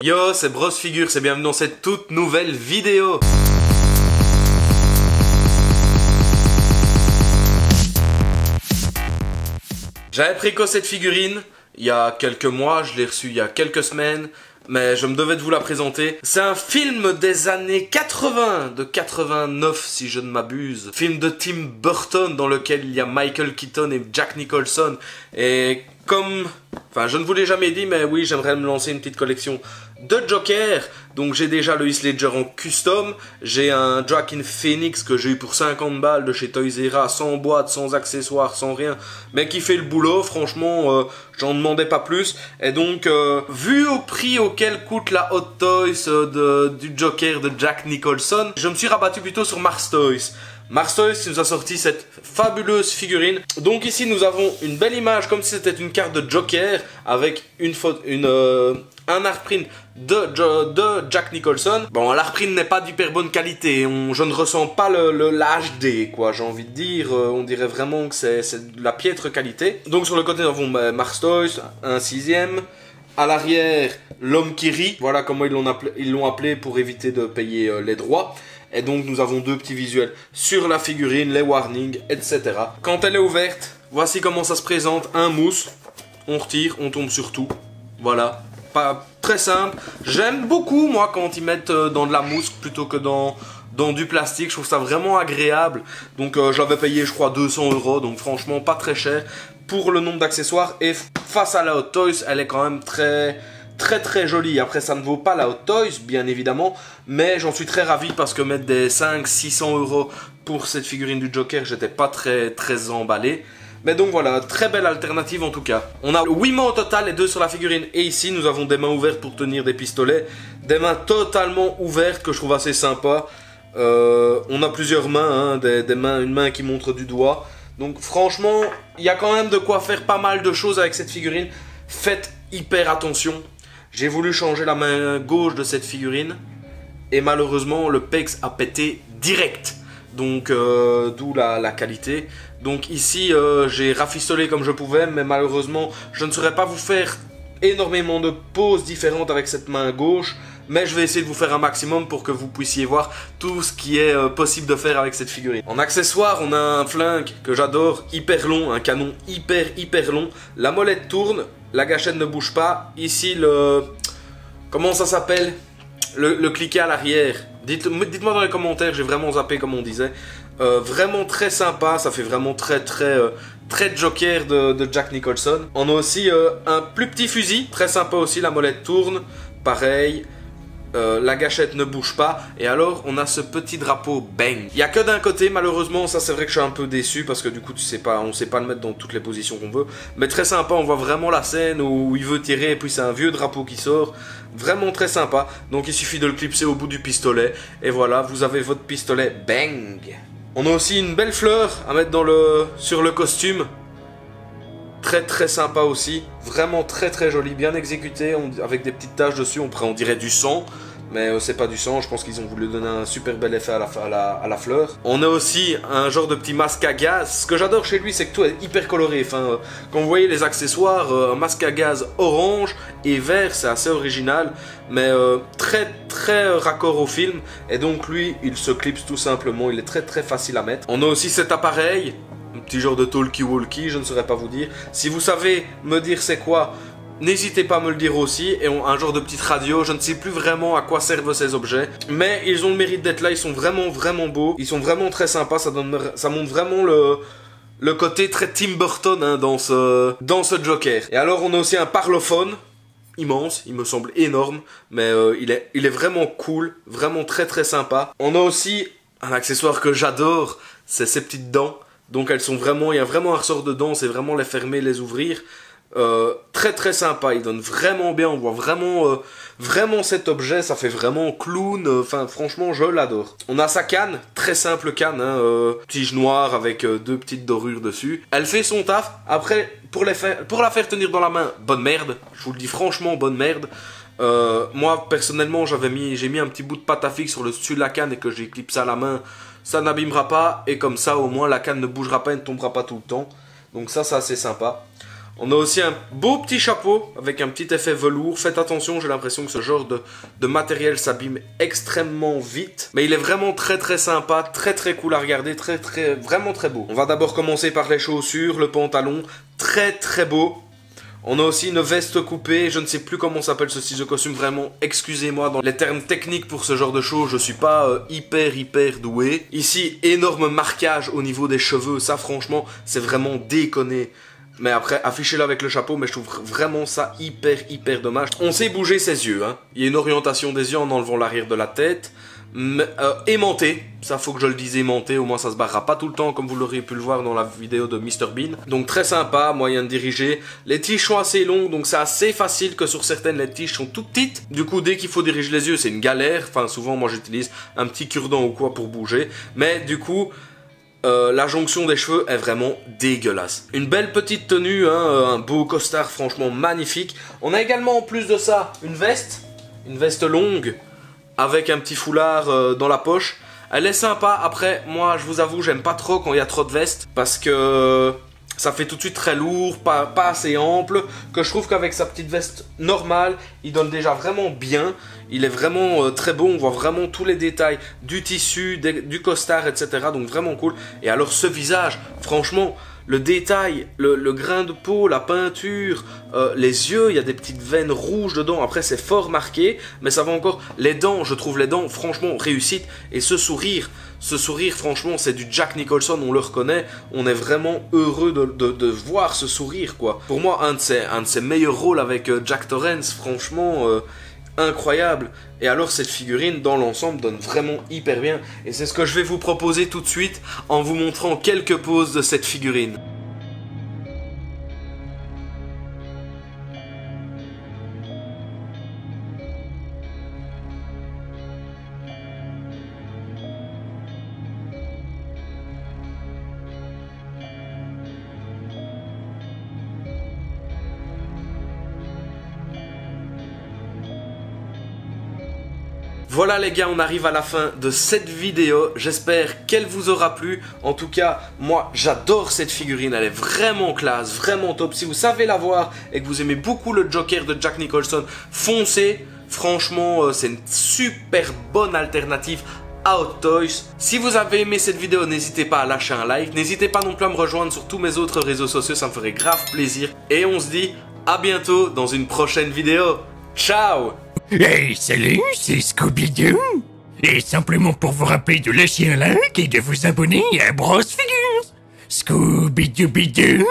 Yo, c'est Bros Figures et bienvenue dans cette toute nouvelle vidéo. J'avais préco cette figurine il y a quelques mois, je l'ai reçue il y a quelques semaines, mais je me devais de vous la présenter. C'est un film des années 80, de 89 si je ne m'abuse. Film de Tim Burton dans lequel il y a Michael Keaton et Jack Nicholson. Et je ne vous l'ai jamais dit, mais oui, j'aimerais me lancer une petite collection de Joker. Donc j'ai déjà le Heath Ledger en custom, j'ai un Joaquin Phoenix que j'ai eu pour 50 balles de chez Toys R Us, sans boîte, sans accessoires, sans rien, mais qui fait le boulot. Franchement, j'en demandais pas plus. Et donc, vu au prix auquel coûte la Hot Toys du Joker de Jack Nicholson, je me suis rabattu plutôt sur Mars Toys. Mars Toys qui nous a sorti cette fabuleuse figurine. Donc ici nous avons une belle image comme si c'était une carte de Joker avec un art print de Jack Nicholson. Bon, l'art print n'est pas d'hyper bonne qualité, je ne ressens pas la HD quoi, j'ai envie de dire, on dirait vraiment que c'est de la piètre qualité. Donc sur le côté nous avons Mars Toys, un 6ème. À l'arrière, l'homme qui rit, voilà comment ils l'ont appelé pour éviter de payer les droits. Et donc nous avons deux petits visuels sur la figurine, les warnings, etc. Quand elle est ouverte, voici comment ça se présente. Un mousse, on retire, on tombe sur tout. Voilà, pas très simple. J'aime beaucoup moi quand ils mettent dans de la mousse plutôt que dans du plastique. Je trouve ça vraiment agréable. Donc j'avais payé je crois 200 €, donc franchement pas très cher pour le nombre d'accessoires. Et face à la Hot Toys, elle est quand même très jolie. Après ça ne vaut pas la Hot Toys bien évidemment, mais j'en suis très ravi parce que mettre des 500-600 € pour cette figurine du Joker, j'étais pas très emballé. Mais donc voilà, très belle alternative en tout cas. On a 8 mains au total, les 2 sur la figurine, et ici nous avons des mains ouvertes pour tenir des pistolets, des mains totalement ouvertes que je trouve assez sympa. On a plusieurs mains, une main qui montre du doigt. Donc franchement, il y a quand même de quoi faire pas mal de choses avec cette figurine. Faites hyper attention. J'ai voulu changer la main gauche de cette figurine et malheureusement le PEX a pété direct. Donc d'où la qualité. Donc ici j'ai rafistolé comme je pouvais, mais malheureusement je ne saurais pas vous faire énormément de poses différentes avec cette main gauche. Mais je vais essayer de vous faire un maximum pour que vous puissiez voir tout ce qui est possible de faire avec cette figurine. En accessoire, on a un flingue que j'adore, hyper long, un canon hyper long. La molette tourne, la gâchette ne bouge pas. Ici comment ça s'appelle? Le cliquet à l'arrière. Dites-moi dans les commentaires, j'ai vraiment zappé comme on disait. Vraiment très sympa, ça fait vraiment très Joker de Jack Nicholson. On a aussi un plus petit fusil, très sympa aussi, la molette tourne, pareil. La gâchette ne bouge pas. Et alors on a ce petit drapeau bang. Il n'y a que d'un côté malheureusement, ça c'est vrai que je suis un peu déçu parce que du coup on sait pas le mettre dans toutes les positions qu'on veut. Mais très sympa, on voit vraiment la scène où il veut tirer et puis c'est un vieux drapeau qui sort. Vraiment très sympa. Donc il suffit de le clipser au bout du pistolet et voilà, vous avez votre pistolet bang. On a aussi une belle fleur à mettre sur le costume. Très sympa aussi, vraiment très joli, bien exécuté, avec des petites taches dessus, on dirait du sang, mais c'est pas du sang, je pense qu'ils ont voulu donner un super bel effet à la fleur. On a aussi un genre de petit masque à gaz. Ce que j'adore chez lui, c'est que tout est hyper coloré. Enfin, quand vous voyez les accessoires, un masque à gaz orange et vert, c'est assez original, mais très raccord au film. Et donc lui, il se clipse tout simplement, il est très facile à mettre. On a aussi cet appareil, un petit genre de talkie-walkie, je ne saurais pas vous dire. Si vous savez me dire c'est quoi, n'hésitez pas à me le dire aussi. Et un genre de petite radio, je ne sais plus vraiment à quoi servent ces objets, mais ils ont le mérite d'être là, ils sont vraiment beaux. Ils sont vraiment très sympas, ça montre vraiment le côté très Tim Burton dans ce Joker. Et alors on a aussi un parlophone, immense, il me semble énorme, mais il est vraiment cool, vraiment très sympa. On a aussi un accessoire que j'adore, c'est ces petites dents. Donc elles sont vraiment, il y a vraiment un ressort de dents, c'est vraiment les fermer, les ouvrir. Très sympa, il donne vraiment bien, on voit vraiment cet objet, ça fait vraiment clown, enfin franchement je l'adore. On a sa canne, très simple canne, tige noire avec deux petites dorures dessus. Elle fait son taf, après pour la faire tenir dans la main, bonne merde, je vous le dis franchement, bonne merde. Moi personnellement j'ai mis un petit bout de pâte à fixe sur le dessus de la canne et que j'ai clipsé à la main. Ça n'abîmera pas et comme ça au moins la canne ne bougera pas et ne tombera pas tout le temps. Donc ça c'est assez sympa. On a aussi un beau petit chapeau avec un petit effet velours. Faites attention, j'ai l'impression que ce genre de matériel s'abîme extrêmement vite. Mais il est vraiment très sympa, très cool à regarder, vraiment très beau. On va d'abord commencer par les chaussures, le pantalon, très beau. On a aussi une veste coupée, je ne sais plus comment s'appelle ce style de costume, vraiment, excusez-moi dans les termes techniques pour ce genre de choses, je suis pas hyper doué. Ici, énorme marquage au niveau des cheveux, ça franchement, c'est vraiment déconné. Mais après, affichez-le avec le chapeau, mais je trouve vraiment ça hyper dommage. On sait bouger ses yeux, hein. Il y a une orientation des yeux en enlevant l'arrière de la tête. Aimanté, ça faut que je le dise, aimanté, au moins ça se barrera pas tout le temps comme vous l'auriez pu le voir dans la vidéo de Mr Bean. Donc très sympa, moyen de diriger. Les tiges sont assez longues, donc c'est assez facile que sur certaines les tiges sont toutes petites. Du coup dès qu'il faut diriger les yeux c'est une galère, enfin souvent moi j'utilise un petit cure-dent ou quoi pour bouger. Mais du coup la jonction des cheveux est vraiment dégueulasse. Une belle petite tenue, hein, un beau costard franchement magnifique. On a également en plus de ça une veste longue, avec un petit foulard dans la poche. Elle est sympa. Après, moi, je vous avoue, j'aime pas trop quand il y a trop de vestes. Parce que ça fait tout de suite très lourd, pas assez ample. Que je trouve qu'avec sa petite veste normale, il donne déjà vraiment bien. Il est vraiment très beau. On voit vraiment tous les détails du tissu, du costard, etc. Donc vraiment cool. Et alors ce visage, franchement... Le détail, le grain de peau, la peinture, les yeux, il y a des petites veines rouges dedans. Après, c'est fort marqué, mais ça va encore. Les dents, je trouve les dents, franchement, réussite. Et ce sourire, franchement, c'est du Jack Nicholson, on le reconnaît. On est vraiment heureux de voir ce sourire, quoi. Pour moi, un de ses meilleurs rôles avec Jack Torrance, franchement... incroyable. Et alors cette figurine dans l'ensemble donne vraiment hyper bien et c'est ce que je vais vous proposer tout de suite en vous montrant quelques poses de cette figurine. Voilà les gars, on arrive à la fin de cette vidéo, j'espère qu'elle vous aura plu. En tout cas, moi j'adore cette figurine, elle est vraiment classe, vraiment top. Si vous savez la voir et que vous aimez beaucoup le Joker de Jack Nicholson, foncez. Franchement, c'est une super bonne alternative à Hot Toys. Si vous avez aimé cette vidéo, n'hésitez pas à lâcher un like. N'hésitez pas non plus à me rejoindre sur tous mes autres réseaux sociaux, ça me ferait grave plaisir. Et on se dit à bientôt dans une prochaine vidéo. Ciao! Hey, salut, c'est Scooby-Doo. Et simplement pour vous rappeler de lâcher un like et de vous abonner à Bros Figures. Scooby-Doo-Bidoo.